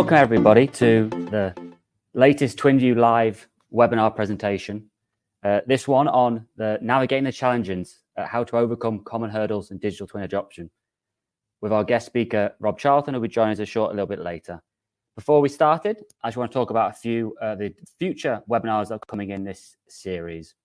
Welcome everybody to the latest Twinview live webinar presentation. This one on the navigating the challenges, how to overcome common hurdles in digital twin adoption, with our guest speaker Rob Charlton, who will be joining us a little bit later. Before we started, I just want to talk about a few the future webinars that are coming in this series.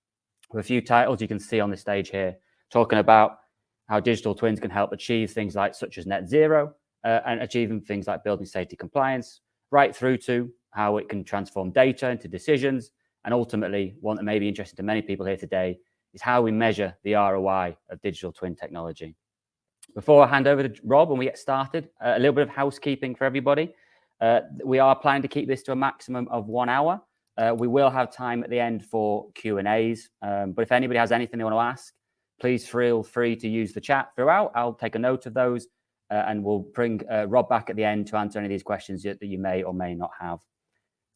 With a few titles you can see on the stage here, talking about how digital twins can help achieve things like such as net zero, and achieving things like building safety compliance, right through to how it can transform data into decisions. And ultimately, one that may be interesting to many people here today is how we measure the ROI of digital twin technology. Before I hand over to Rob and we get started, a little bit of housekeeping for everybody. We are planning to keep this to a maximum of 1 hour. We will have time at the end for Q&As, but if anybody has anything they want to ask, please feel free to use the chat throughout. I'll take a note of those. And we'll bring Rob back at the end to answer any of these questions that you may or may not have.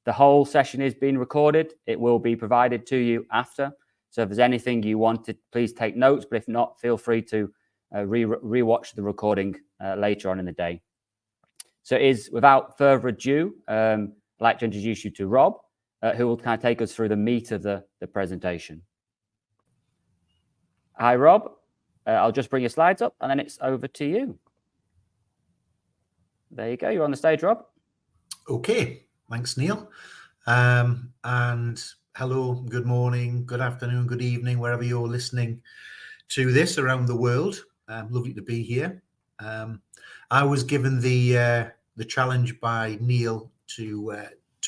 The whole session is being recorded. It will be provided to you after. So if there's anything you want to, please take notes. But if not, feel free to re-watch the recording later on in the day. So it is without further ado, I'd like to introduce you to Rob, who will kind of take us through the meat of the presentation. Hi, Rob. I'll just bring your slides up and then it's over to you. There you go. You're on the stage, Rob. Okay. Thanks, Neil. And hello, good morning, good afternoon, good evening, wherever you're listening to this around the world. Lovely to be here. I was given the challenge by Neil to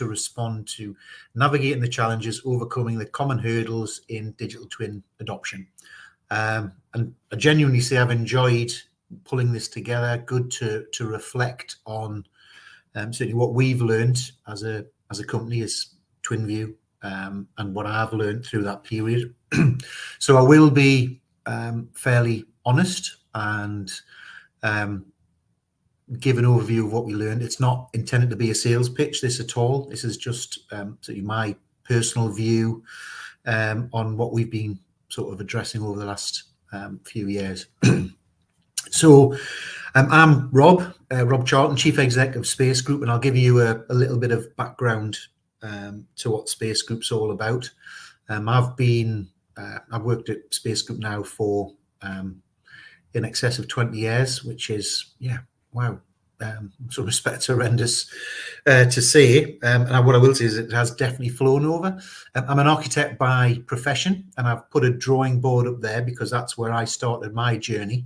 respond to navigating the challenges, overcoming the common hurdles in digital twin adoption. And I genuinely say I've enjoyed pulling this together. Good to reflect on certainly what we've learned as a company as Twinview, and what I've learned through that period. So I will be fairly honest and give an overview of what we learned. It's not intended to be a sales pitch, this at all. This is just certainly my personal view on what we've been sort of addressing over the last few years. So I'm Rob Charlton, Chief Exec of Space Group, and I'll give you a little bit of background to what Space Group's all about. I've worked at Space Group now for in excess of 20 years, which is, yeah, wow. So respect's horrendous to say. And what I will say is it has definitely flown over. I'm an architect by profession, and I've put a drawing board up there because that's where I started my journey.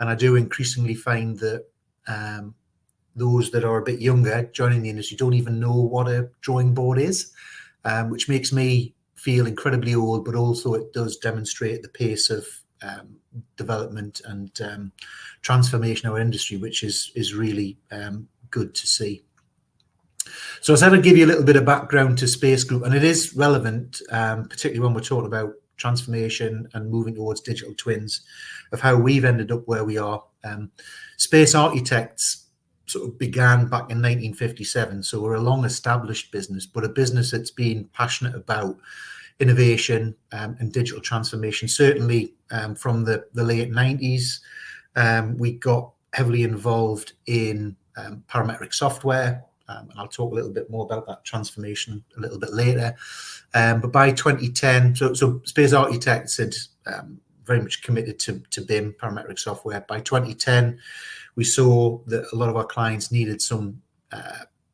And I do increasingly find that those that are a bit younger joining the industry don't even know what a drawing board is, which makes me feel incredibly old, but also it does demonstrate the pace of development and transformation of our industry, which is really good to see. So I said I'd give you a little bit of background to Space Group, and it is relevant, particularly when we're talking about transformation and moving towards digital twins, of how we've ended up where we are. Space Architects sort of began back in 1957, so we're a long established business, but a business that's been passionate about innovation and digital transformation. Certainly from the late 90s, we got heavily involved in parametric software. And I'll talk a little bit more about that transformation a little bit later. But by 2010, so Space Architects had very much committed to BIM, parametric software. By 2010, we saw that a lot of our clients needed some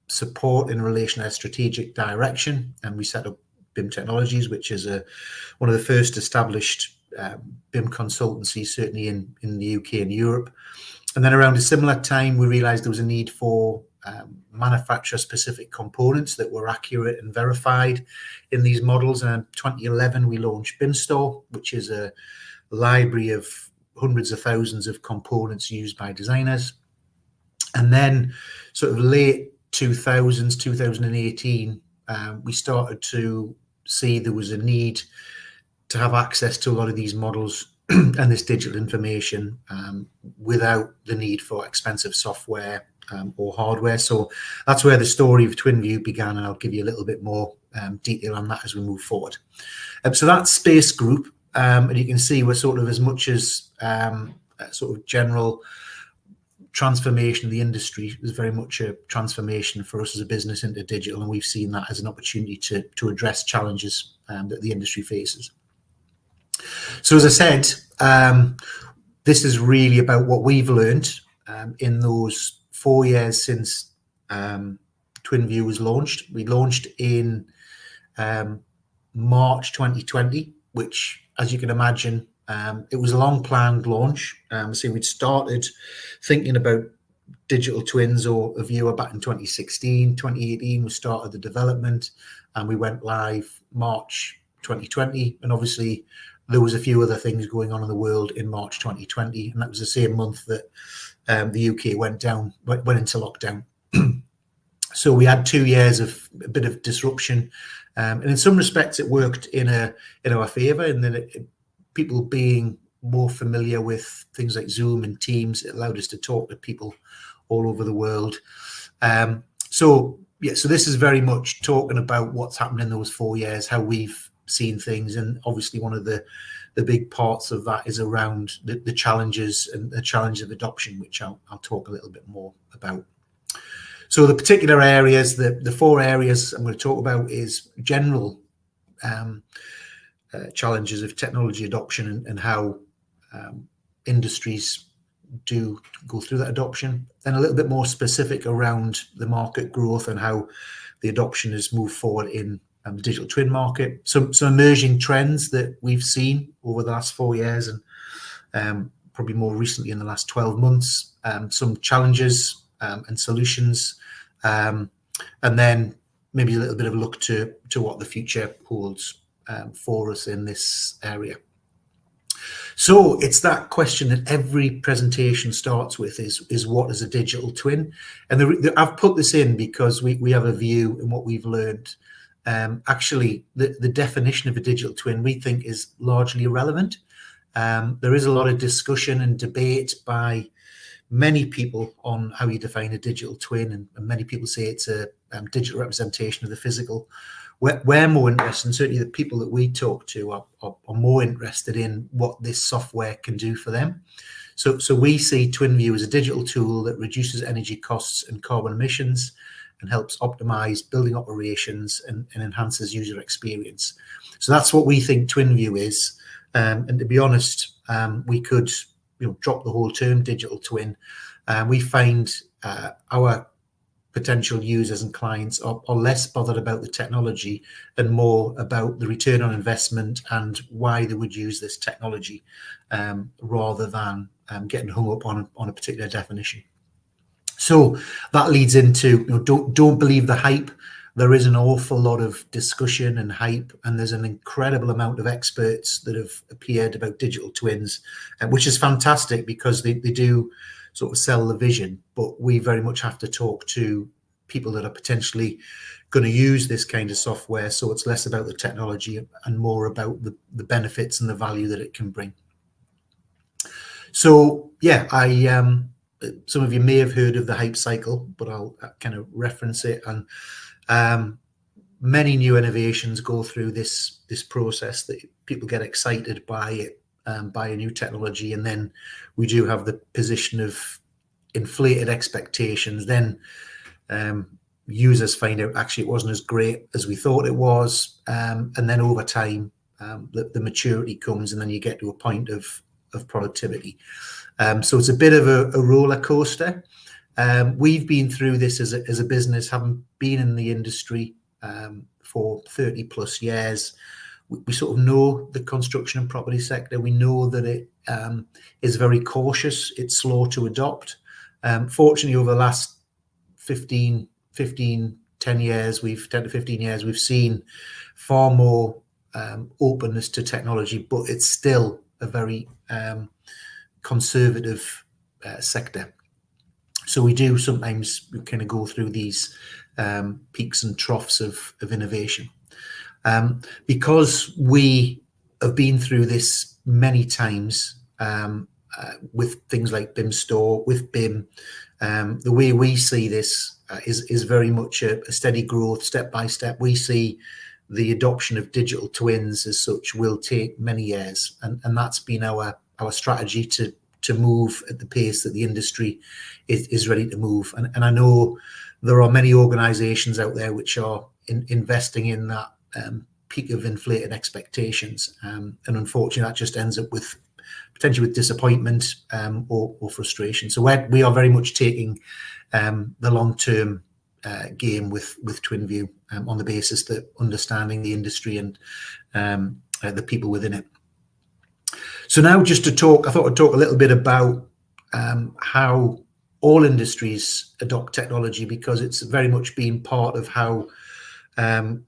support in relation to their strategic direction, and we set up BIM Technologies, which is one of the first established BIM consultancies, certainly in the UK and Europe. And then around a similar time, we realized there was a need for manufacturer-specific components that were accurate and verified in these models. And in 2011, we launched BIM Store, which is a library of hundreds of thousands of components used by designers. And then sort of late 2000s, 2018, we started to see there was a need to have access to a lot of these models and this digital information without the need for expensive software or hardware. So that's where the story of Twinview began, and I'll give you a little bit more detail on that as we move forward. So that's Space Group, and you can see we're sort of as much as sort of general transformation of the industry is very much a transformation for us as a business into digital, and we've seen that as an opportunity to address challenges that the industry faces. So as I said, this is really about what we've learned in those 4 years since Twinview was launched. We launched in March 2020, which, as you can imagine, it was a long planned launch. So we'd started thinking about digital twins or a viewer back in 2016. 2018 we started the development, and we went live March 2020. And obviously there was a few other things going on in the world in March 2020, and that was the same month that the UK went into lockdown. So we had 2 years of a bit of disruption, and in some respects it worked in our favour, in that people being more familiar with things like Zoom and Teams, it allowed us to talk to people all over the world. So this is very much talking about what's happened in those 4 years, how we've seen things, and obviously one of the big parts of that is around the challenges and the challenge of adoption, which I'll talk a little bit more about. So the particular areas, the 4 areas I'm going to talk about is general challenges of technology adoption and how industries do go through that adoption. Then a little bit more specific around the market growth and how the adoption has moved forward in the digital twin market. Some emerging trends that we've seen over the last 4 years, and probably more recently in the last 12 months, some challenges and solutions, and then maybe a little bit of a look to what the future holds for us in this area. So it's that question that every presentation starts with, is what is a digital twin? And I've put this in because we have a view in what we've learned. Actually, the definition of a digital twin we think is largely irrelevant. There is a lot of discussion and debate by many people on how you define a digital twin, and many people say it's a digital representation of the physical. We're more interested, and certainly the people that we talk to are more interested in what this software can do for them. So we see Twinview as a digital tool that reduces energy costs and carbon emissions, and helps optimize building operations and enhances user experience. So that's what we think Twinview is. And to be honest, we could drop the whole term digital twin. We find our potential users and clients are less bothered about the technology and more about the return on investment and why they would use this technology, rather than getting hung up on a particular definition. So that leads into, don't believe the hype. There is an awful lot of discussion and hype, and there's an incredible amount of experts that have appeared about digital twins, which is fantastic because they do sort of sell the vision, but we very much have to talk to people that are potentially going to use this kind of software. So it's less about the technology and more about the benefits and the value that it can bring. So yeah, some of you may have heard of the hype cycle, but I'll kind of reference it. And many new innovations go through this process, that people get excited by it, by a new technology, and then we do have the position of inflated expectations. Then users find out actually it wasn't as great as we thought it was, and then over time the maturity comes, and then you get to a point of productivity. So it's a bit of a roller coaster. We've been through this as a business, having been in the industry for 30 plus years. We sort of know the construction and property sector. We know that it is very cautious. It's slow to adopt. Fortunately, over the last 10 to 15 years, we've seen far more openness to technology, but it's still a very conservative sector. So we do sometimes kind of go through these peaks and troughs of innovation. Because we have been through this many times with things like BIM Store, with BIM, the way we see this is very much a steady growth, step by step. We see the adoption of digital twins as such will take many years, and that's been our strategy to to move at the pace that the industry is ready to move. And I know there are many organizations out there which are investing in that peak of inflated expectations. And unfortunately, that just ends up with potentially with disappointment or frustration. So we are very much taking the long-term game with Twinview on the basis that understanding the industry and the people within it. So now just to talk, I thought I'd talk a little bit about how all industries adopt technology, because it's very much been part of how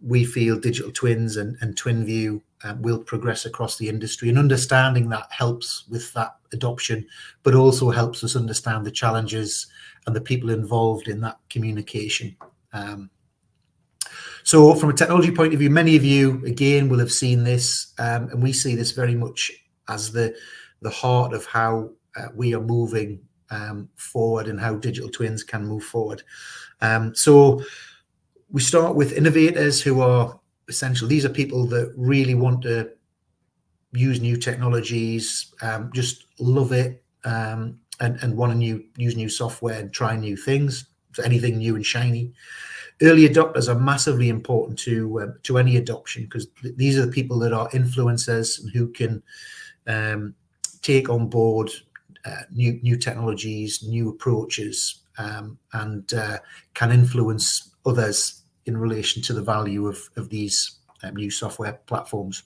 we feel digital twins and Twinview will progress across the industry, and understanding that helps with that adoption, but also helps us understand the challenges and the people involved in that communication. So from a technology point of view, many of you, again, will have seen this, and we see this very much as the heart of how we are moving forward and how digital twins can move forward. So we start with innovators, who are essential. These are people that really want to use new technologies, just love it, and want to use new software and try new things, so anything new and shiny. Early adopters are massively important to any adoption, because these are the people that are influencers and who can take on board new technologies, new approaches, and can influence others in relation to the value of these new software platforms.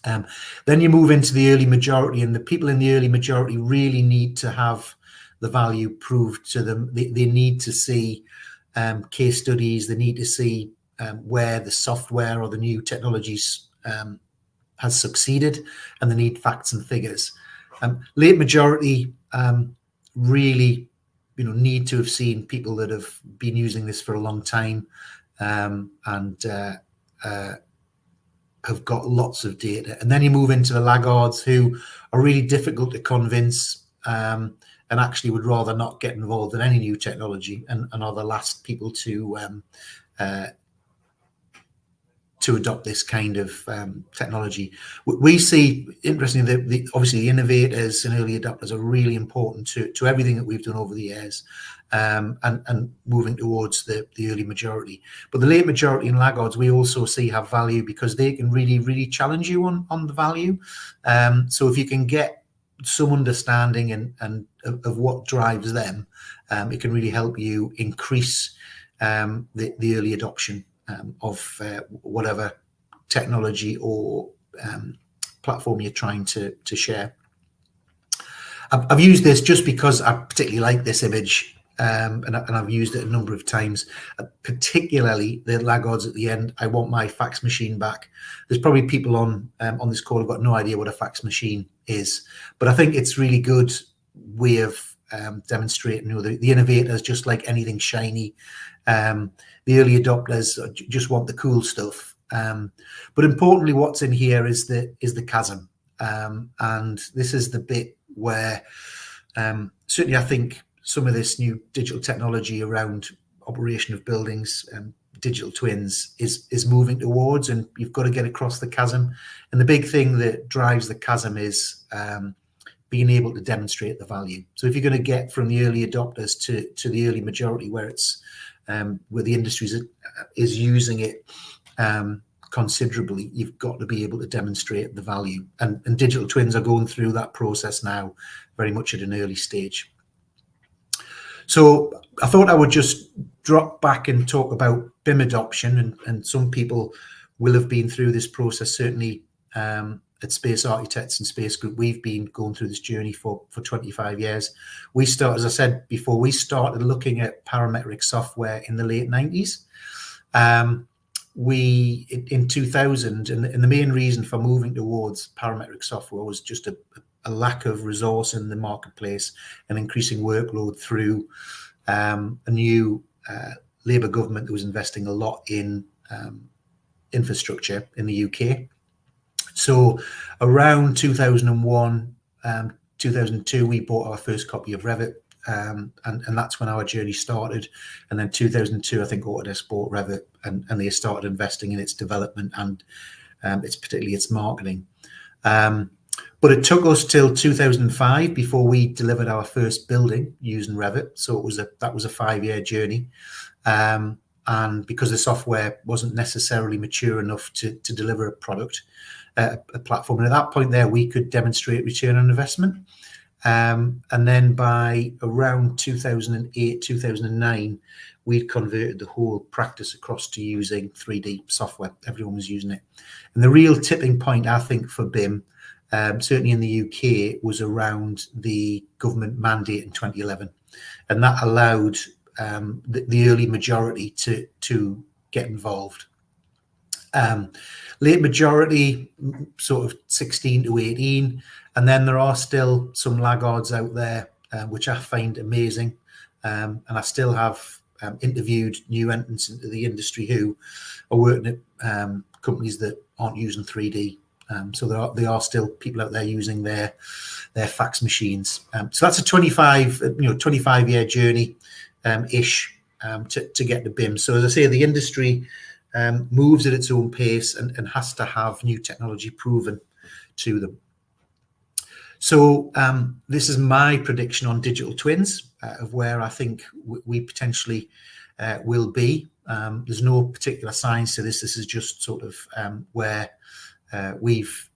Then you move into the early majority, and the people in the early majority really need to have the value proved to them. They need to see case studies. They need to see where the software or the new technologies has succeeded, and they need facts and figures. Late majority really, need to have seen people that have been using this for a long time, and have got lots of data. And then you move into the laggards, who are really difficult to convince, and actually would rather not get involved in any new technology, and are the last people to adopt this kind of technology. We see, interestingly, obviously the innovators and early adopters are really important to everything that we've done over the years, and moving towards the early majority. But the late majority and laggards, we also see have value, because they can really, really challenge you on the value. So if you can get some understanding and of what drives them, it can really help you increase the early adoption of whatever technology or platform you're trying to share. I've used this just because I particularly like this image, and I've used it a number of times, particularly the laggards at the end. I want my fax machine back. There's probably people on this call who've got no idea what a fax machine is, but I think it's really good way of demonstrating, the innovators just like anything shiny. The early adopters just want the cool stuff. But importantly, what's in here is the chasm. And this is the bit where certainly I think some of this new digital technology around operation of buildings, digital twins is moving towards, and you've got to get across the chasm. And the big thing that drives the chasm is being able to demonstrate the value. So if you're going to get from the early adopters to the early majority, where it's where the industry is using it considerably, you've got to be able to demonstrate the value. And digital twins are going through that process now, very much at an early stage. So I thought I would just drop back and talk about BIM adoption, and some people will have been through this process. Certainly at Space Architects and Space Group, we've been going through this journey for 25 years. We started, as I said before, we started looking at parametric software in the late 90s. In 2000, and the main reason for moving towards parametric software was just a lack of resource in the marketplace and increasing workload through a new Labour government that was investing a lot in infrastructure in the UK. So around 2001, 2002, we bought our first copy of Revit, and that's when our journey started. And then 2002, I think Autodesk bought Revit, and they started investing in its development and particularly its marketing. But But it took us till 2005 before we delivered our first building using Revit. So that was a 5-year journey. And because the software wasn't necessarily mature enough to deliver a product, a platform. And at that point there, we could demonstrate return on investment. And then by around 2008, 2009, we'd converted the whole practice across to using 3D software. Everyone was using it. And the real tipping point, I think, for BIM, certainly in the UK, was around the government mandate in 2011. And that allowed the early majority to get involved. Late majority, sort of 16 to 18. And then there are still some laggards out there, which I find amazing. And I still have interviewed new entrants into the industry who are working at companies that aren't using 3D. So there are still people out there using their fax machines. So that's a 25-year journey ish to get to BIM. So as I say, the industry moves at its own pace and has to have new technology proven to them. So this is my prediction on digital twins of where I think we potentially will be. There's no particular science to this. This is just sort of where we've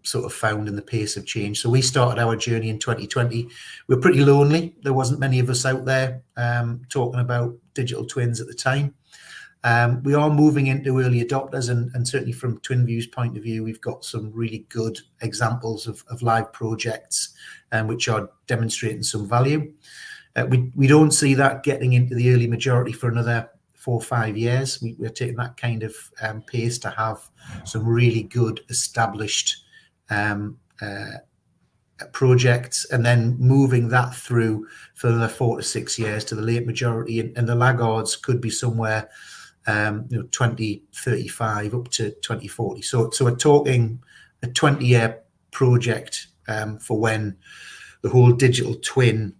sort of found in the pace of change. So we started our journey in 2020. We were pretty lonely. There wasn't many of us out there talking about digital twins at the time. We are moving into early adopters, and certainly from Twinview's point of view, we've got some really good examples of live projects which are demonstrating some value. We don't see that getting into the early majority for another 4 or 5 years. We're taking that kind of pace to have some really good established projects, and then moving that through for another 4 to 6 years to the late majority, and the laggards could be somewhere 2035 up to 2040. So we're talking a 20-year project for when the whole digital twin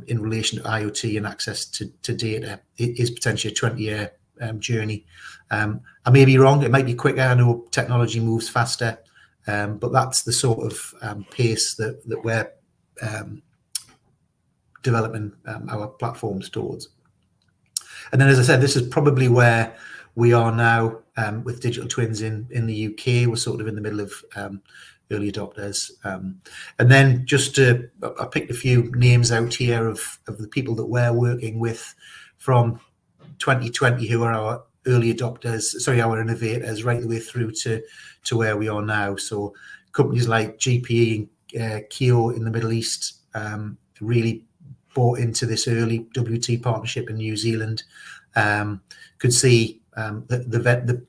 in relation to IoT and access to data is potentially a 20-year journey. I may be wrong. It might be quicker. I know technology moves faster, but that's the sort of pace that we're developing our platforms towards. And then, as I said, this is probably where we are now with digital twins in the UK. We're sort of in the middle of early adopters. And then I picked a few names out here of the people that we're working with from 2020 who are our early adopters, our innovators, right the way through to where we are now. So companies like GPE and Keo in the Middle East really bought into this early WT partnership in New Zealand, could see the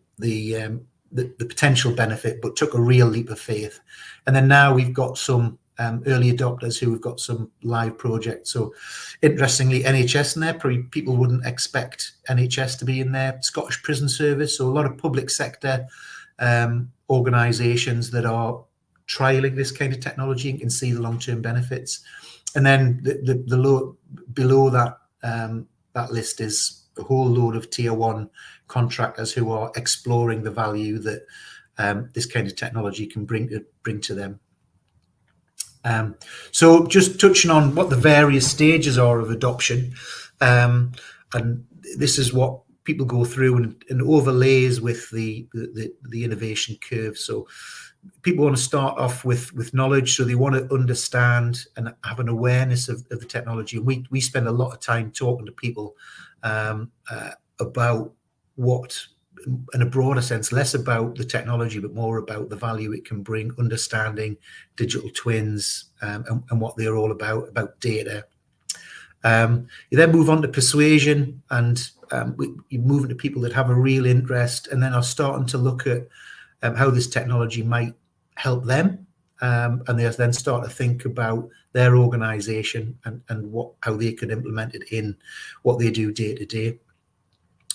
potential benefit, but took a real leap of faith. And then now we've got some early adopters who have got some live projects. So interestingly, NHS in there, probably people wouldn't expect NHS to be in there. Scottish Prison Service, so a lot of public sector organisations that are trialling this kind of technology and can see the long-term benefits. And then below that that list is a whole load of tier 1 contractors who are exploring the value that this kind of technology can bring to them. So just touching on what the various stages are of adoption, and this is what people go through and overlays with the innovation curve. So people want to start off with knowledge, so they want to understand and have an awareness of the technology. We spend a lot of time talking to people about what, in a broader sense, less about the technology, but more about the value it can bring, understanding digital twins and what they're all about data. You then move on to persuasion, and you move into people that have a real interest and then are starting to look at how this technology might help them, and they then start to think about their organisation and how they could implement it in what they do day to day.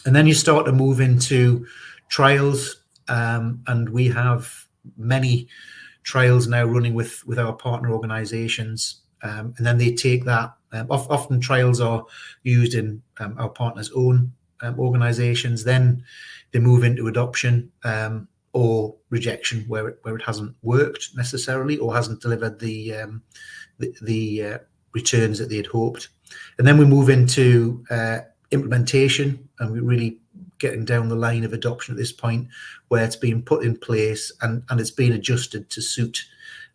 And then you start to move into trials, and we have many trials now running with our partner organisations, and then they take that. Often trials are used in our partners' own organisations. Then they move into adoption. or rejection where it hasn't worked necessarily or hasn't delivered the returns that they had hoped. And then we move into implementation, and we're really getting down the line of adoption at this point, where it's been put in place and it's been adjusted to suit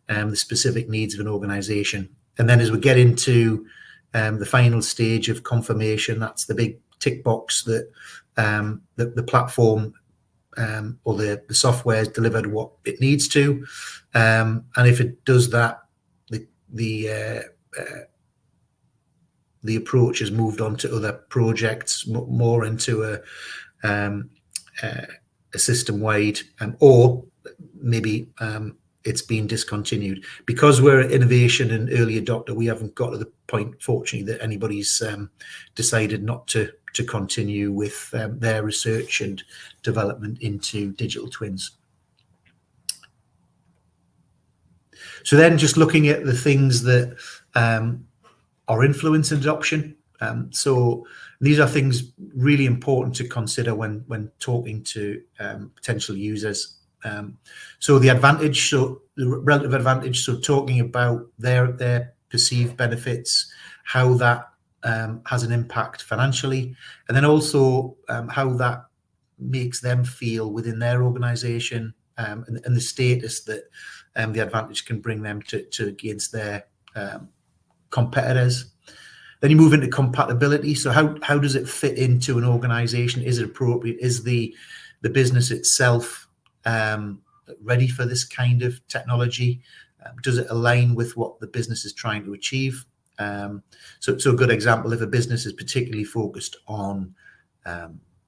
the specific needs of an organization. And then as we get into the final stage of confirmation, that's the big tick box that the platform or the software has delivered what it needs to. And if it does that, the approach has moved on to other projects, more into a system-wide, or maybe it's been discontinued. Because we're an innovation and early adopter, we haven't got to the point, fortunately, that anybody's decided not to continue with their research and development into digital twins. So then just looking at the things that are influencing adoption. So these are things really important to consider when talking to potential users. So the advantage, so the relative advantage, so talking about their perceived benefits, how that has an impact financially, and then also how that makes them feel within their organization, and the status that the advantage can bring them to against their competitors. Then you move into compatibility. So how does it fit into an organization? Is it appropriate? Is the business itself ready for this kind of technology? Does it align with what the business is trying to achieve? So a good example, if a business is particularly focused on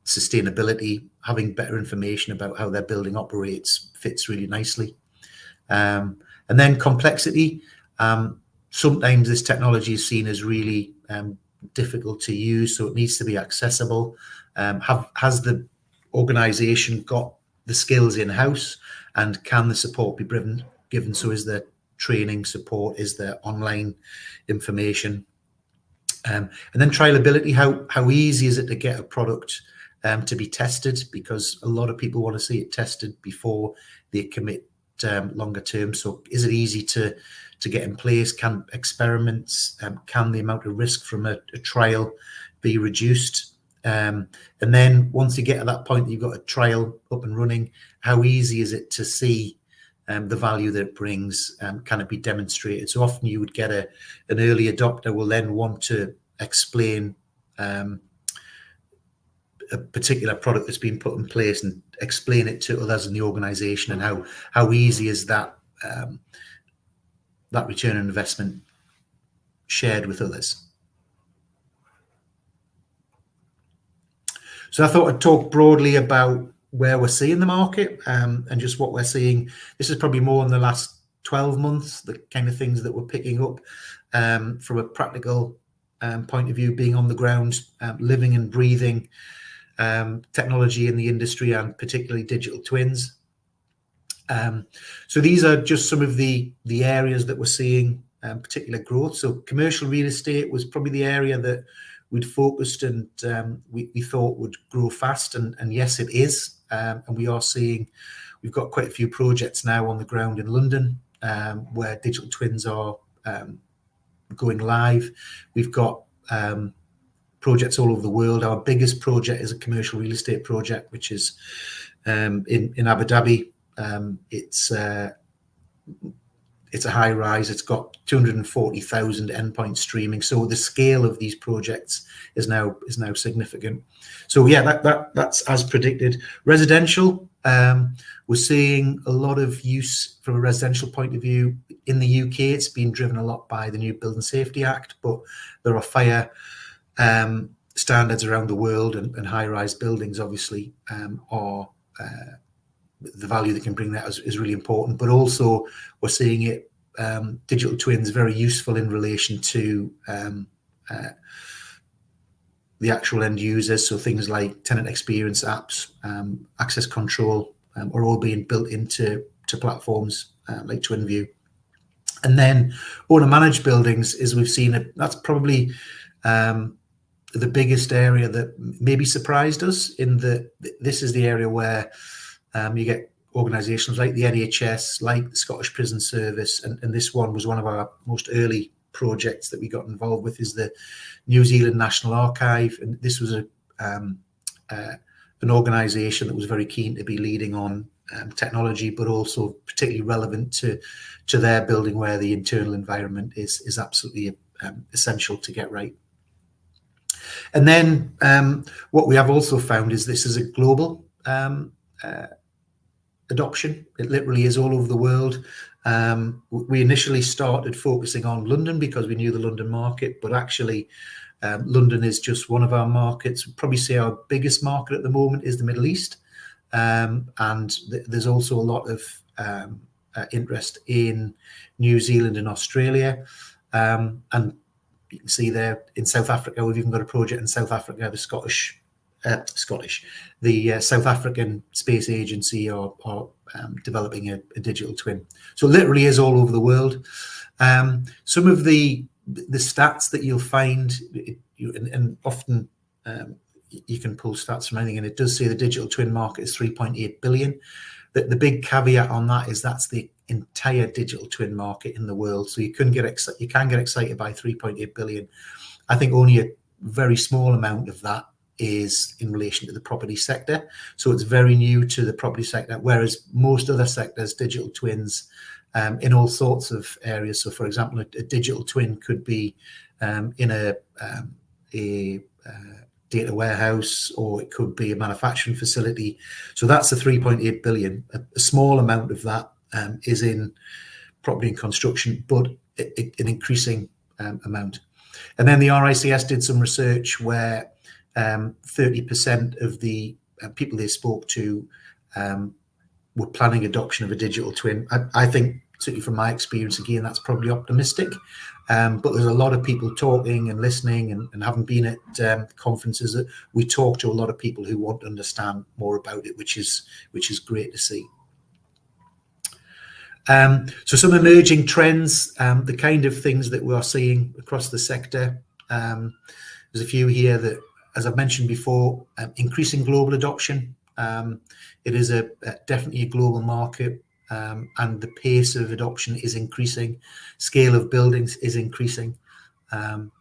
sustainability, having better information about how their building operates fits really nicely. And then complexity. Sometimes this technology is seen as really difficult to use, so it needs to be accessible. Has the organization got the skills in-house, and can the support be given? So is there training support? Is there online information? And then trialability. How easy is it to get a product to be tested? Because a lot of people want to see it tested before they commit longer term. So is it easy to get in place? Can experiments, can the amount of risk from a trial be reduced? And then once you get to that point, you've got a trial up and running, how easy is it to see the value that it brings? Can it be demonstrated? So often you would get an early adopter will then want to explain a particular product that's been put in place and explain it to others in the organization, and how easy is that that return on investment shared with others. So I thought I'd talk broadly about where we're seeing the market, and just what we're seeing. This is probably more in the last 12 months, the kind of things that we're picking up from a practical point of view, being on the ground, living and breathing technology in the industry, and particularly digital twins. So these are just some of the areas that we're seeing particular growth. So commercial real estate was probably the area that we'd focused and we thought would grow fast, and yes, it is. And we are seeing, we've got quite a few projects now on the ground in London where digital twins are going live. We've got projects all over the world. Our biggest project is a commercial real estate project, which is in Abu Dhabi. It's a high rise. It's got 240,000 endpoints streaming. So the scale of these projects is now significant. So yeah, that's as predicted. Residential, we're seeing a lot of use from a residential point of view. In the UK, it's been driven a lot by the new Building Safety Act, but there are fire standards around the world, and high-rise buildings obviously are the value that can bring that is really important. But also we're seeing it, digital twins, very useful in relation to the actual end users. So things like tenant experience apps, access control are all being built into platforms like Twinview. And then owner managed buildings, as we've seen it, that's probably the biggest area that maybe surprised us, in that this is the area where you get organisations like the NHS, like the Scottish Prison Service, and this one was one of our most early projects that we got involved with, is the New Zealand National Archive. And this was an organisation that was very keen to be leading on technology, but also particularly relevant to their building, where the internal environment is absolutely essential to get right. And then what we have also found is this is a global adoption. It literally is all over the world. We initially started focusing on London because we knew the London market, but actually London is just one of our markets. We'd probably say our biggest market at the moment is the Middle East. And there's also a lot of interest in New Zealand and Australia. And you can see there in South Africa, we've even got a project in South Africa. The South African Space Agency are developing a digital twin. So it literally is all over the world. Some of the stats that you'll find, and often you can pull stats from anything, and it does say the digital twin market is 3.8 billion. The big caveat on that is that's the entire digital twin market in the world. So you can get excited by 3.8 billion. I think only a very small amount of that is in relation to the property sector. So it's very new to the property sector, whereas most other sectors, digital twins in all sorts of areas. So for example, a digital twin could be in a data warehouse, or it could be a manufacturing facility. So that's the 3.8 billion. A small amount of that is in property and construction, but an increasing amount. And then the RICS did some research where 30% of the people they spoke to were planning adoption of a digital twin. I think, certainly from my experience, again, that's probably optimistic. But there's a lot of people talking and listening, and having been at conferences, that we talk to a lot of people who want to understand more about it, which is great to see. So some emerging trends, the kind of things that we are seeing across the sector. There's a few here that, as I've mentioned before, increasing global adoption. It is definitely a global market. And the pace of adoption is increasing. Scale of buildings is increasing. An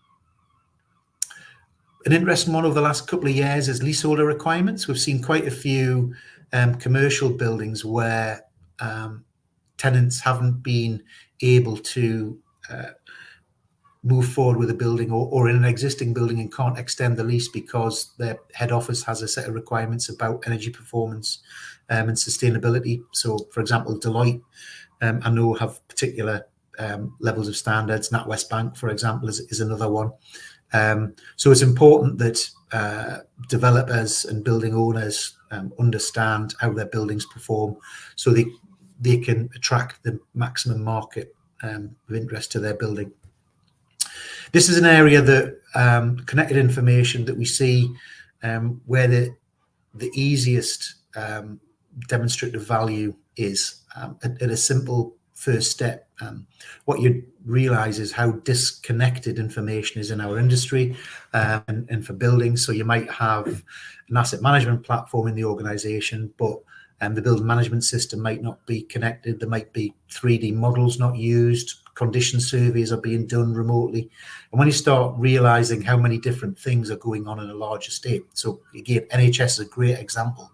interesting one over the last couple of years is leaseholder requirements. We've seen quite a few commercial buildings where tenants haven't been able to move forward with a building, or in an existing building, and can't extend the lease because their head office has a set of requirements about energy performance and sustainability. So, for example, Deloitte, I know, have particular levels of standards. NatWest Bank, for example, is another one. So it's important that developers and building owners understand how their buildings perform, so they can attract the maximum market of interest to their building. This is an area that connected information that we see where the easiest demonstrative value is at a simple first step. What you realize is how disconnected information is in our industry and for buildings. So you might have an asset management platform in the organization, but the building management system might not be connected. There might be 3D models not used. Condition surveys are being done remotely. And when you start realizing how many different things are going on in a large estate, so again, NHS is a great example.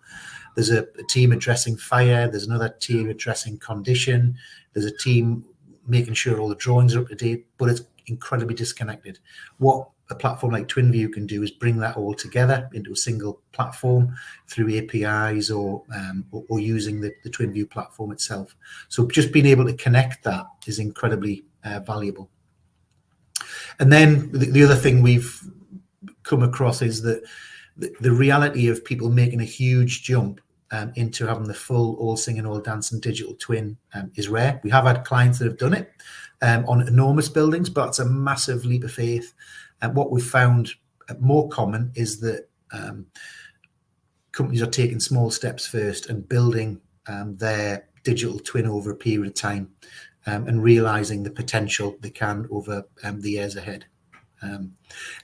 There's a team addressing fire, there's another team addressing condition, there's a team making sure all the drawings are up to date, but it's incredibly disconnected. What a platform like Twinview can do is bring that all together into a single platform through APIs or using the Twinview platform itself. So just being able to connect that is incredibly valuable. And then the other thing we've come across is that the reality of people making a huge jump into having the full all singing, all dancing digital twin is rare. We have had clients that have done it on enormous buildings, but it's a massive leap of faith. And what we've found more common is that companies are taking small steps first and building their digital twin over a period of time and realizing the potential they can over the years ahead. And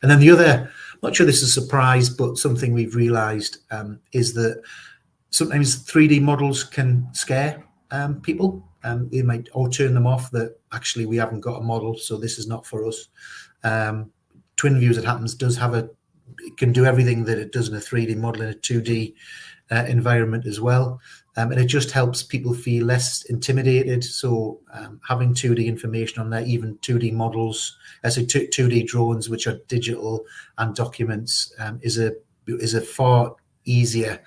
then the other, I'm not sure this is a surprise, but something we've realized is that sometimes 3D models can scare people. They might all turn them off, that actually we haven't got a model, so this is not for us. Twinview, as it happens, it can do everything that it does in a 3D model in a 2D environment as well. And it just helps people feel less intimidated. So having 2D information on there, even 2D models, so 2D drawings, which are digital and documents, is a far easier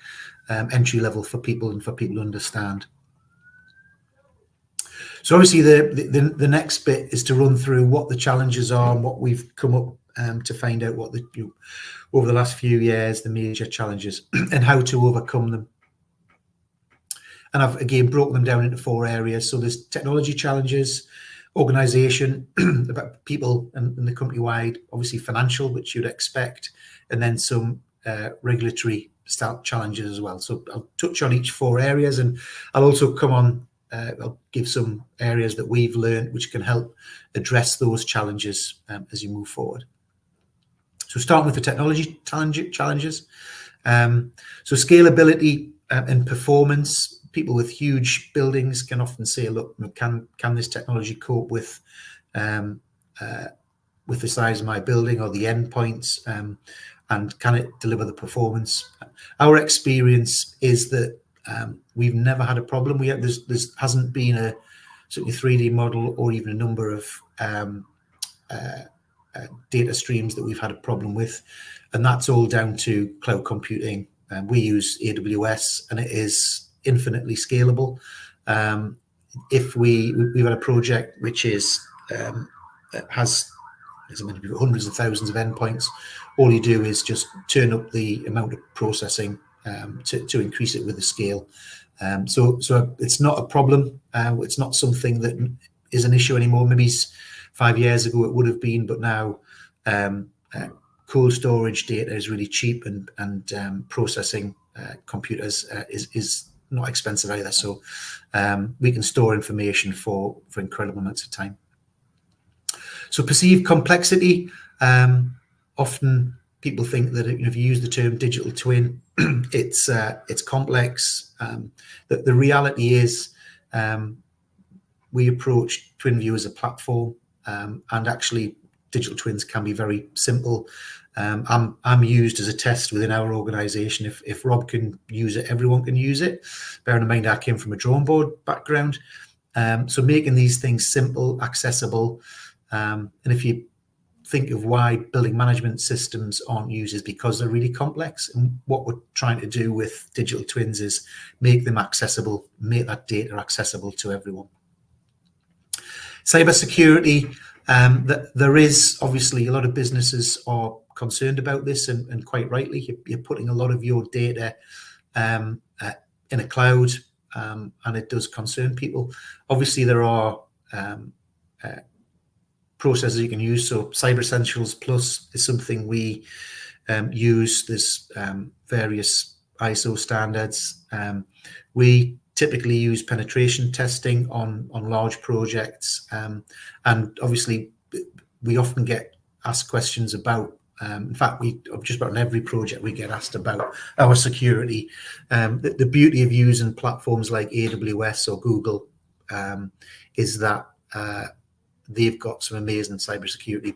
entry level for people and for people to understand. So obviously the next bit is to run through what the challenges are and what we've come up to find out what over the last few years, the major challenges and how to overcome them. And I've again broken them down into 4 areas. So there's technology challenges, organisation, about people and the company wide, obviously financial, which you'd expect, and then some regulatory challenges as well. So I'll touch on each 4 areas, and I'll also come on, I'll give some areas that we've learned which can help address those challenges as you move forward. So starting with the technology challenges. So scalability and performance. People with huge buildings can often say, look, can this technology cope with the size of my building or the endpoints, and can it deliver the performance? Our experience is that we've never had a problem. There hasn't been a certainly 3D model or even a number of data streams that we've had a problem with, and that's all down to cloud computing. We use AWS, and it is infinitely scalable. If we've had a project which has hundreds of thousands of endpoints, all you do is just turn up the amount of processing to increase it with the scale. So it's not a problem. It's not something that is an issue anymore. Maybe 5 years ago it would have been, but now cold storage data is really cheap, and processing computers is not expensive either. So we can store information for incredible amounts of time. So perceived complexity. Often people think that if you use the term digital twin, it's complex. The reality is we approach Twinview as a platform, and actually digital twins can be very simple. I'm used as a test within our organisation. If Rob can use it, everyone can use it. Bearing in mind I came from a drawing board background, so making these things simple, accessible, and if you think of why building management systems aren't used, is because they're really complex. And what we're trying to do with digital twins is make them accessible, make that data accessible to everyone. Cybersecurity. There is obviously a lot of businesses are concerned about this, and quite rightly. You're putting a lot of your data in a cloud, and it does concern people. Obviously, there are processes you can use. So Cyber Essentials Plus is something we use. There's various ISO standards. We typically use penetration testing on large projects, and obviously we often get asked questions about, in fact, just about on every project we get asked about our security. The beauty of using platforms like AWS or Google is that they've got some amazing security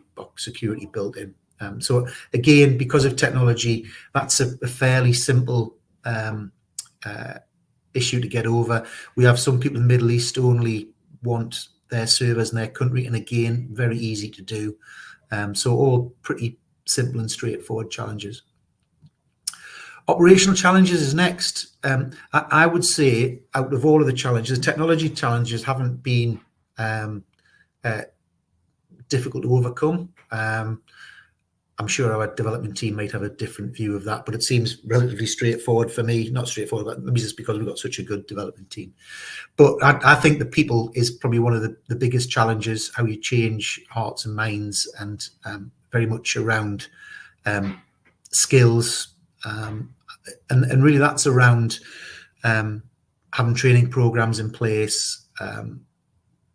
built in. So again, because of technology, that's a fairly simple issue to get over. We have some people in the Middle East only want their servers in their country, and again, very easy to do. So all pretty simple and straightforward challenges. Operational challenges is next. I would say out of all of the challenges, the technology challenges haven't been difficult to overcome. I'm sure our development team might have a different view of that, but it seems relatively straightforward for me. Not straightforward, but maybe it's because we've got such a good development team. But I think the people is probably one of the biggest challenges, how you change hearts and minds, and very much around skills. And really that's around having training programs in place,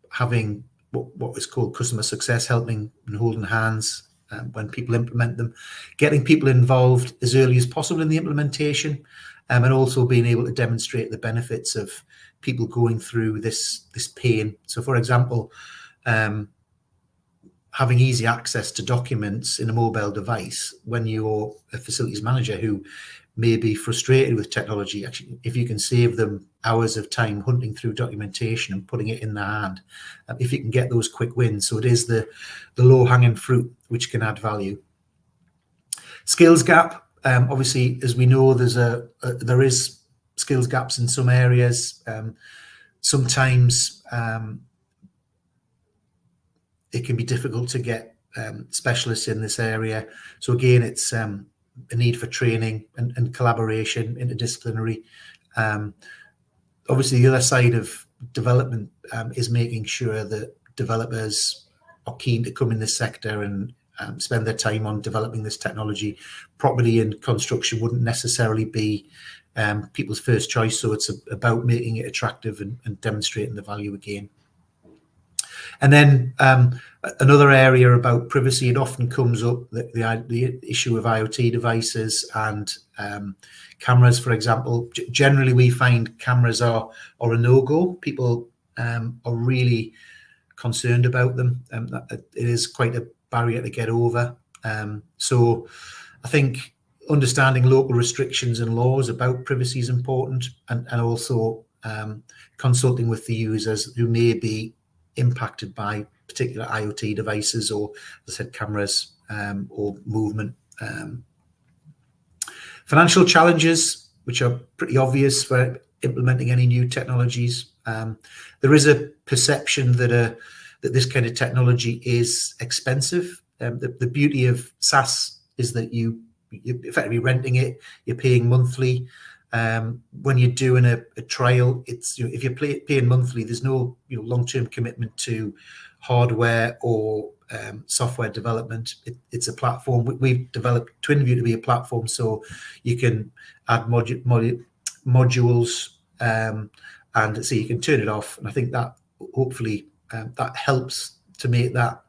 having what is called customer success, helping and holding hands when people implement them, getting people involved as early as possible in the implementation, and also being able to demonstrate the benefits of people going through this pain. So, for example, having easy access to documents in a mobile device when you're a facilities manager who may be frustrated with technology. Actually, if you can save them hours of time hunting through documentation and putting it in their hand, if you can get those quick wins. So it is the low-hanging fruit which can add value. Skills gap. Obviously, as we know, there is skills gaps in some areas. Sometimes it can be difficult to get specialists in this area. So again, it's a need for training and collaboration, interdisciplinary. Obviously, the other side of development is making sure that developers are keen to come in this sector and spend their time on developing this technology. Property and construction wouldn't necessarily be people's first choice, so it's about making it attractive and demonstrating the value again. And then another area about privacy, it often comes up, the issue of IoT devices and cameras, for example. Generally, we find cameras are a no-go. People are really concerned about them. It is quite a barrier to get over. So I think understanding local restrictions and laws about privacy is important, and also consulting with the users who may be impacted by particular IoT devices or, as I said, cameras or movement. Financial challenges, which are pretty obvious for implementing any new technologies. There is a perception that this kind of technology is expensive. The beauty of SaaS is that you're effectively renting it, you're paying monthly. When you're doing a trial, it's if you're paying monthly, there's no long-term commitment to hardware or software development. It's a platform. We've developed Twinview to be a platform, so you can add modules, and so you can turn it off. And I think that hopefully that helps to make that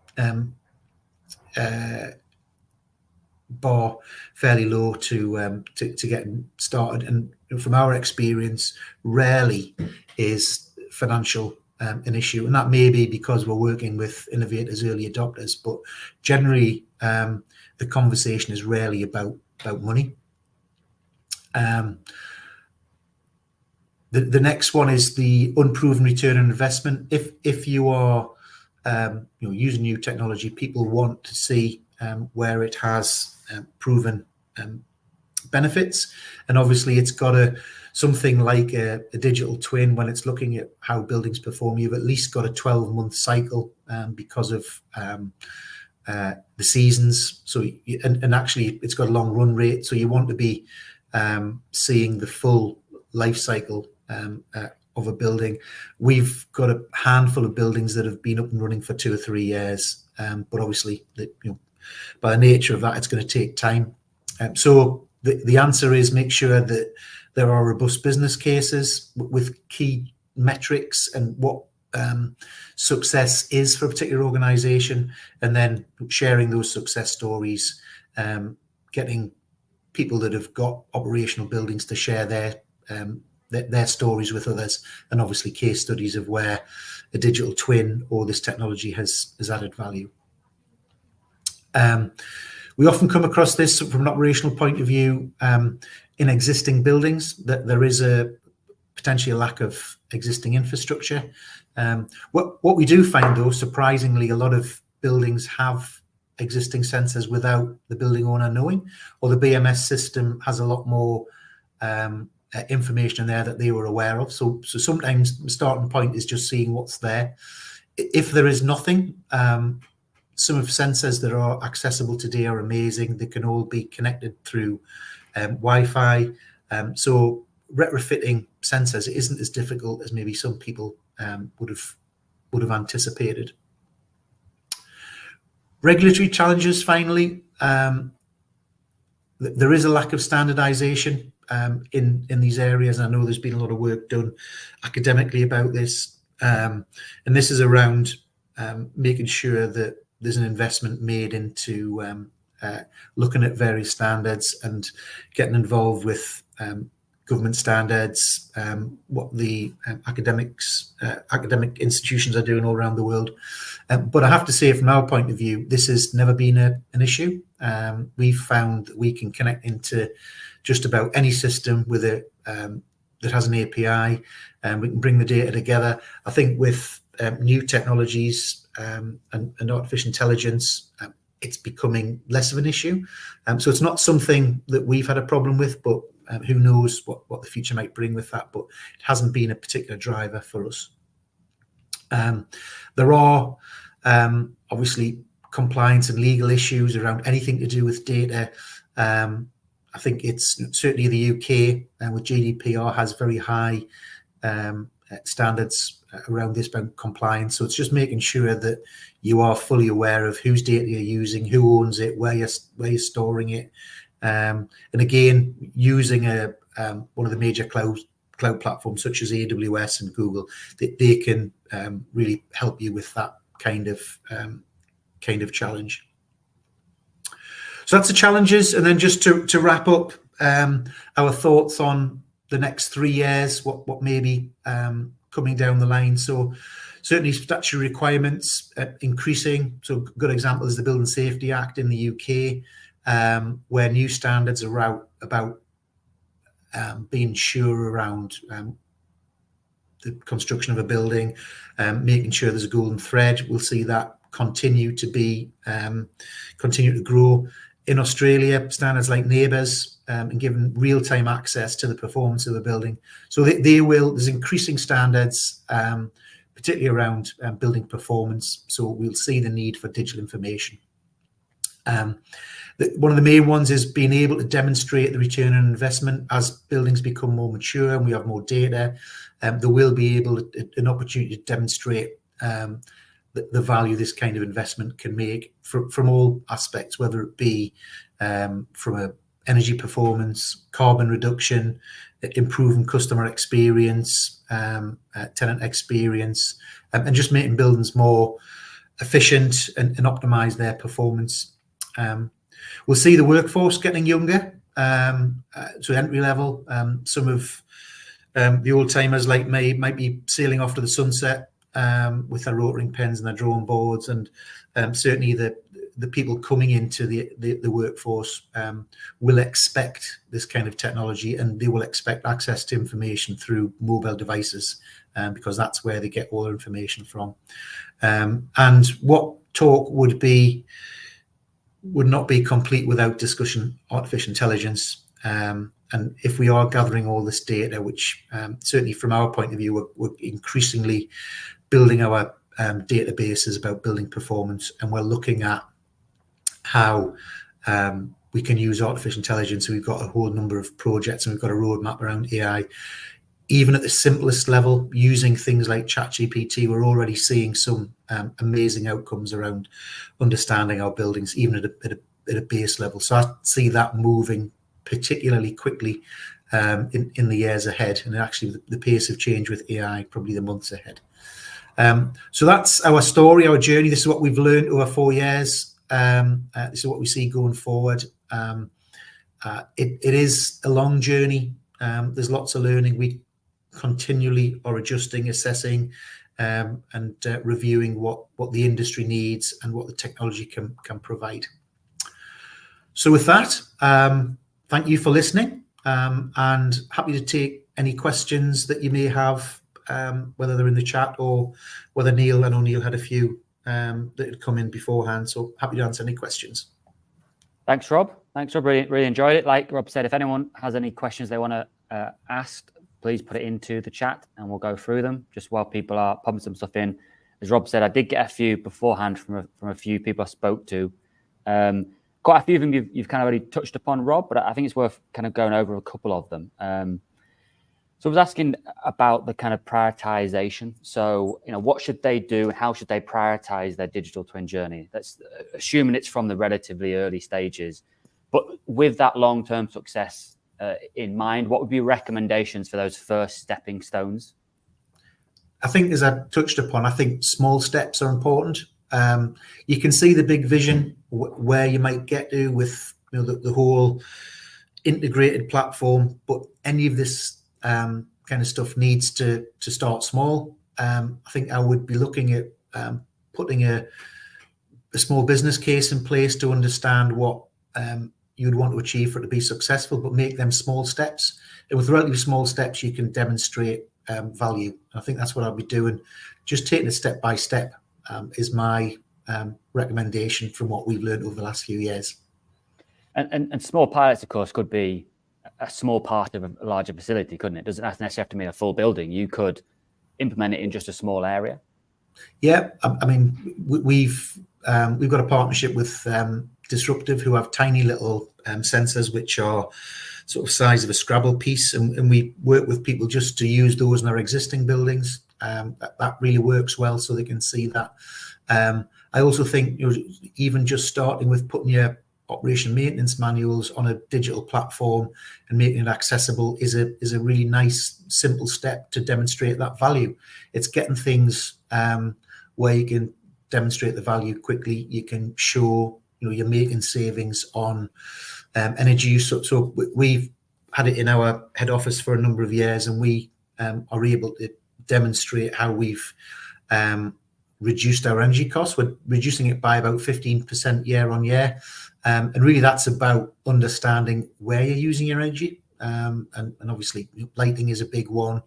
bar fairly low to get started. And from our experience, rarely is financial an issue, and that may be because we're working with innovators, early adopters, but generally the conversation is rarely about money. The next one is the unproven return on investment. If you are using new technology, people want to see where it has proven benefits, and obviously it's got something like a digital twin. When it's looking at how buildings perform, you've at least got a 12-month cycle because of the seasons. So and actually it's got a long run rate, so you want to be seeing the full life cycle of a building. We've got a handful of buildings that have been up and running for 2 or 3 years, but obviously by the nature of that, it's going to take time. So the answer is make sure that there are robust business cases with key metrics and what success is for a particular organization, and then sharing those success stories, getting people that have got operational buildings to share their stories with others, and obviously case studies of where a digital twin or this technology has added value. We often come across this from an operational point of view in existing buildings, that there is potentially a lack of existing infrastructure. What we do find, though, surprisingly, a lot of buildings have existing sensors without the building owner knowing, or the BMS system has a lot more information in there that they were aware of. So sometimes the starting point is just seeing what's there. If there is nothing, some of the sensors that are accessible today are amazing. They can all be connected through Wi-Fi. So retrofitting sensors isn't as difficult as maybe some people would have anticipated. Regulatory challenges, finally. There is a lack of standardization in these areas. I know there's been a lot of work done academically about this. And this is around making sure that there's an investment made into looking at various standards and getting involved with government standards, what the academic institutions are doing all around the world. But I have to say, from our point of view, this has never been an issue. We've found that we can connect into just about any system with that has an API, and we can bring the data together. I think with new technologies and artificial intelligence, it's becoming less of an issue. So it's not something that we've had a problem with, but who knows what the future might bring with that. But it hasn't been a particular driver for us. There are obviously compliance and legal issues around anything to do with data. I think it's certainly the UK with GDPR has very high standards around this about compliance. So it's just making sure that you are fully aware of whose data you're using, who owns it, where you're storing it, and again, using one of the major cloud platforms such as AWS and Google, they can really help you with that kind of challenge. So that's the challenges, and then just to wrap up, our thoughts on the next 3 years, what may be coming down the line. So certainly statutory requirements increasing. So a good example is the Building Safety Act in the UK, where new standards are out about being sure around the construction of a building, making sure there's a golden thread. We'll see that continue to grow. In Australia, standards like neighbours and giving real-time access to the performance of a building. So there's increasing standards, particularly around building performance. So we'll see the need for digital information. One of the main ones is being able to demonstrate the return on investment as buildings become more mature and we have more data. There will be an opportunity to demonstrate the value this kind of investment can make from all aspects, whether it be from a energy performance, carbon reduction, improving customer experience, tenant experience, and just making buildings more efficient and optimize their performance. We'll see the workforce getting younger, so entry level. Some of the old timers like me might be sailing off to the sunset with their rotoring pens and their drawing boards, and certainly the people coming into the workforce will expect this kind of technology, and they will expect access to information through mobile devices, because that's where they get all their information from. And what talk would not be complete without discussion artificial intelligence. And if we are gathering all this data, which certainly from our point of view, we're increasingly building our databases about building performance, and we're looking at how we can use artificial intelligence. So we've got a whole number of projects, and we've got a roadmap around AI. Even at the simplest level, using things like ChatGPT, we're already seeing some amazing outcomes around understanding our buildings, even at a base level. So I see that moving particularly quickly in the years ahead, and actually the pace of change with AI probably the months ahead. So that's our story, our journey. This is what we've learned over 4 years. This is what we see going forward. It is a long journey. There's lots of learning. We continually are adjusting, assessing, and reviewing what the industry needs and what the technology can provide. So with that, thank you for listening, and happy to take any questions that you may have, whether they're in the chat or whether I know Neil had a few that had come in beforehand. So happy to answer any questions. Thanks, Rob. Really enjoyed it. Like Rob said, if anyone has any questions they want to ask, please put it into the chat and we'll go through them just while people are popping some stuff in. As Rob said, I did get a few beforehand from a few people I spoke to. Quite a few of them you've kind of already touched upon, Rob, but I think it's worth kind of going over a couple of them. So I was asking about the kind of prioritization. So, what should they do and how should they prioritize their digital twin journey? That's assuming it's from the relatively early stages. But with that long-term success in mind, what would be recommendations for those first stepping stones? I think, as I touched upon, I think small steps are important. You can see the big vision where you might get to with the whole integrated platform, but any of this kind of stuff needs to start small. I think I would be looking at putting a small business case in place to understand what you'd want to achieve for it to be successful, but make them small steps. And with relatively small steps, you can demonstrate value. I think that's what I'll be doing. Just taking it step by step is my recommendation from what we've learned over the last few years. And small pilots, of course, could be a small part of a larger facility, couldn't it? Doesn't necessarily have to mean a full building. You could implement it in just a small area. Yeah, I mean, we've got a partnership with Disruptive, who have tiny little sensors which are sort of size of a Scrabble piece, and we work with people just to use those in their existing buildings. That really works well, so they can see that. I also think, you know, even just starting with putting your operation maintenance manuals on a digital platform and making it accessible is a really nice, simple step to demonstrate that value. It's getting things where you can demonstrate the value quickly. You can show, you know, you're making savings on energy use. So we've had it in our head office for a number of years, and we are able to demonstrate how we've reduced our energy costs. We're reducing it by about 15% year on year. And really that's about understanding where you're using your energy. And obviously lighting is a big one.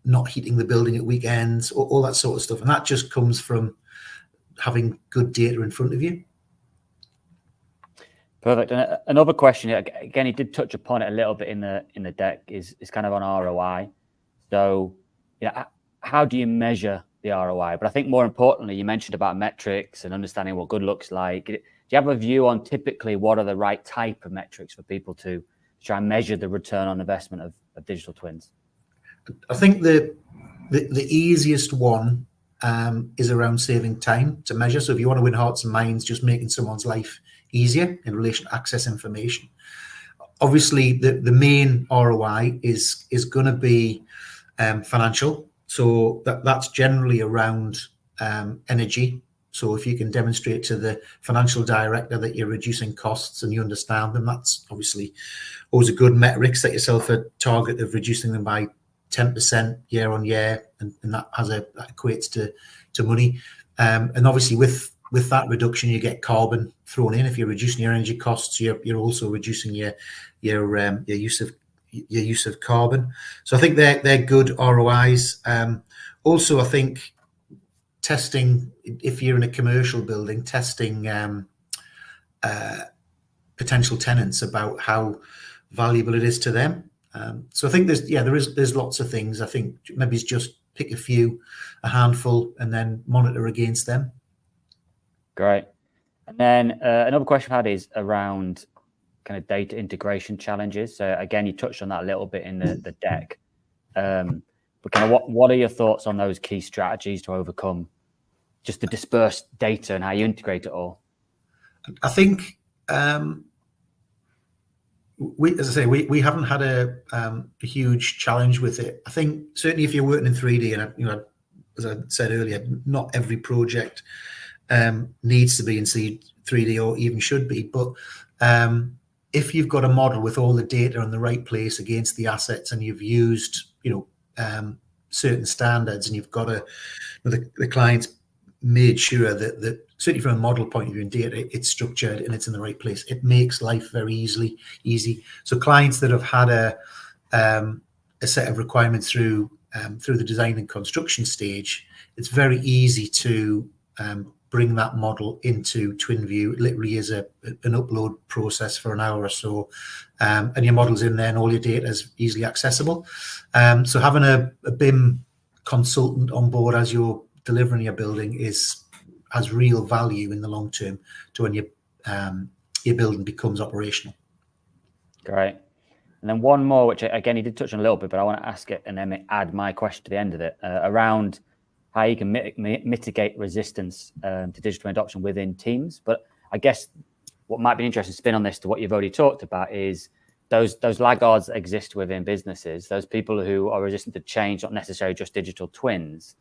Not heating the building at weekends, all that sort of stuff. And that just comes from having good data in front of you. Perfect. And another question, again, he did touch upon it a little bit in the deck, is kind of on ROI. So, you know, how do you measure the ROI? But I think more importantly, you mentioned about metrics and understanding what good looks like. Do you have a view on typically what are the right type of metrics for people to try and measure the return on investment of digital twins? I think the easiest one is around saving time to measure. So if you want to win hearts and minds, just making someone's life easier in relation to access information. Obviously, the main ROI is going to be financial. So that's generally around energy. So if you can demonstrate to the financial director that you're reducing costs and you understand them, that's obviously always a good metric. Set yourself a target of reducing them by 10% year on year, and that equates to money. And obviously with that reduction, you get carbon thrown in. If you're reducing your energy costs, you're also reducing your use of carbon. So I think they're good ROIs. Also, I think testing, if you're in a commercial building, testing potential tenants about how valuable it is to them. So I think there's lots of things. I think maybe it's just pick a handful, and then monitor against them. Great. And then another question I've had is around kind of data integration challenges. So again, you touched on that a little bit in the deck. But kind of what are your thoughts on those key strategies to overcome just the dispersed data and how you integrate it all? I think we haven't had a huge challenge with it. I think certainly if you're working in 3D, and you know, as I said earlier, not every project needs to be in 3D or even should be. But if you've got a model with all the data in the right place against the assets, and you've used, you know, certain standards, and you've got the client's made sure that certainly from a model point of view and data, it's structured and it's in the right place, it makes life very easy. So clients that have had a set of requirements through the design and construction stage, it's very easy to bring that model into Twinview. It literally is an upload process for an hour or so, and your model's in there and all your data is easily accessible. So having a BIM consultant on board as you're delivering your building has real value in the long term to when your building becomes operational. Great. And then one more, which again he did touch on a little bit, but I want to ask it and then add my question to the end of it, around how you can mitigate resistance to digital twin adoption within teams. But I guess what might be an interesting spin on this to what you've already talked about is those laggards that exist within businesses, those people who are resistant to change, not necessarily just digital twins.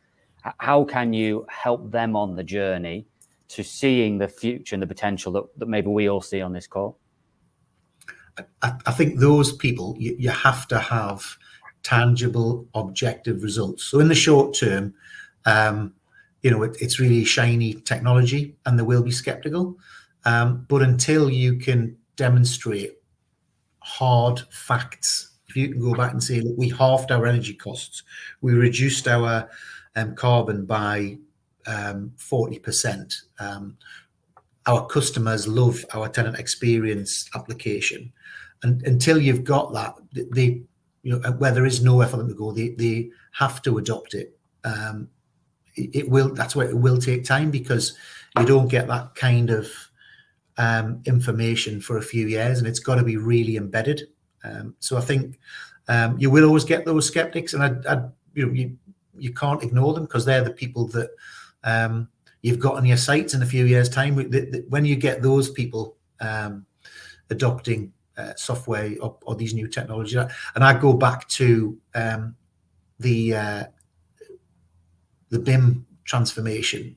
How can you help them on the journey to seeing the future and the potential that maybe we all see on this call? I think those people, you have to have tangible, objective results. So in the short term, it's really shiny technology, and they will be skeptical. But until you can demonstrate hard facts, if you can go back and say, look, we halved our energy costs, we reduced our carbon by 40%. Our customers love our tenant experience application, and until you've got that, where there is nowhere for them to go, they have to adopt it. That's where it will take time, because you don't get that kind of information for a few years, and it's got to be really embedded. So I think you will always get those skeptics, and you can't ignore them, because they're the people that you've got on your sites in a few years' time. When you get those people adopting software or these new technologies, and I go back to the BIM transformation.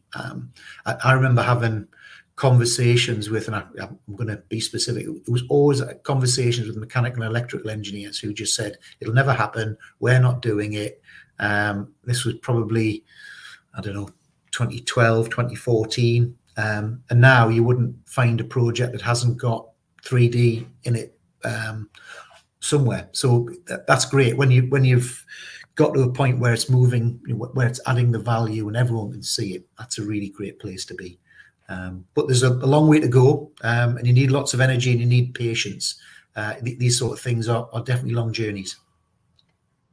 I remember having conversations with, and I'm going to be specific, it was always conversations with mechanical and electrical engineers who just said, it'll never happen, we're not doing it. This was probably, I don't know, 2012, 2014. And now you wouldn't find a project that hasn't got 3D in it somewhere. So that's great. When you've got to a point where it's moving, where it's adding the value and everyone can see it, that's a really great place to be. But there's a long way to go, and you need lots of energy and you need patience. These sort of things are definitely long journeys.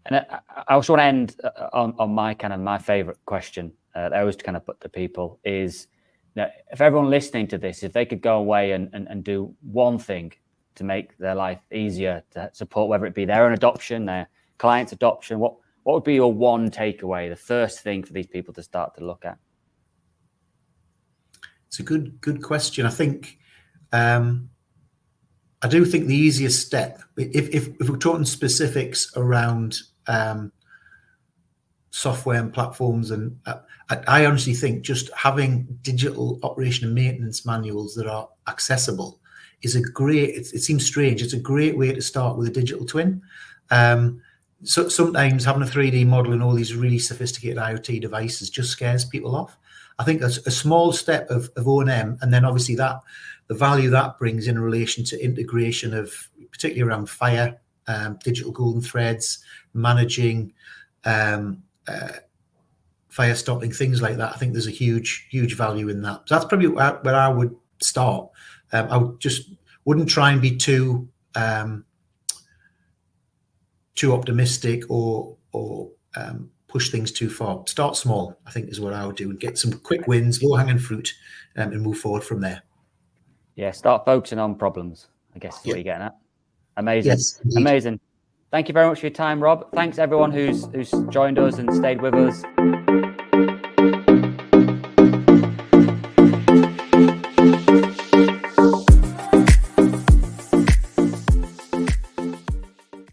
And I also want to end on my favorite question that I always kind of put to people is, if everyone listening to this, if they could go away and do one thing to make their life easier, to support, whether it be their own adoption, their clients' adoption, what would be your one takeaway, the first thing for these people to start to look at? It's a good question. I think I do think the easiest step, if we're talking specifics around software and platforms, and I honestly think just having digital operation and maintenance manuals that are accessible is a great, it seems strange, it's a great way to start with a digital twin. So sometimes having a 3D model and all these really sophisticated IoT devices just scares people off. I think a small step of O&M, and then obviously the value that brings in relation to integration of, particularly around fire, digital golden threads, managing fire stopping, things like that. I think there's a huge value in that. So that's probably where I would start. I wouldn't try and be too optimistic or push things too far. Start small, I think, is what I would do, and get some quick wins, low-hanging fruit, and move forward from there. Yeah, start focusing on problems, I guess is what you're getting at. Amazing. Yes, amazing. Thank you very much for your time, Rob. Thanks everyone who's joined us and stayed with us.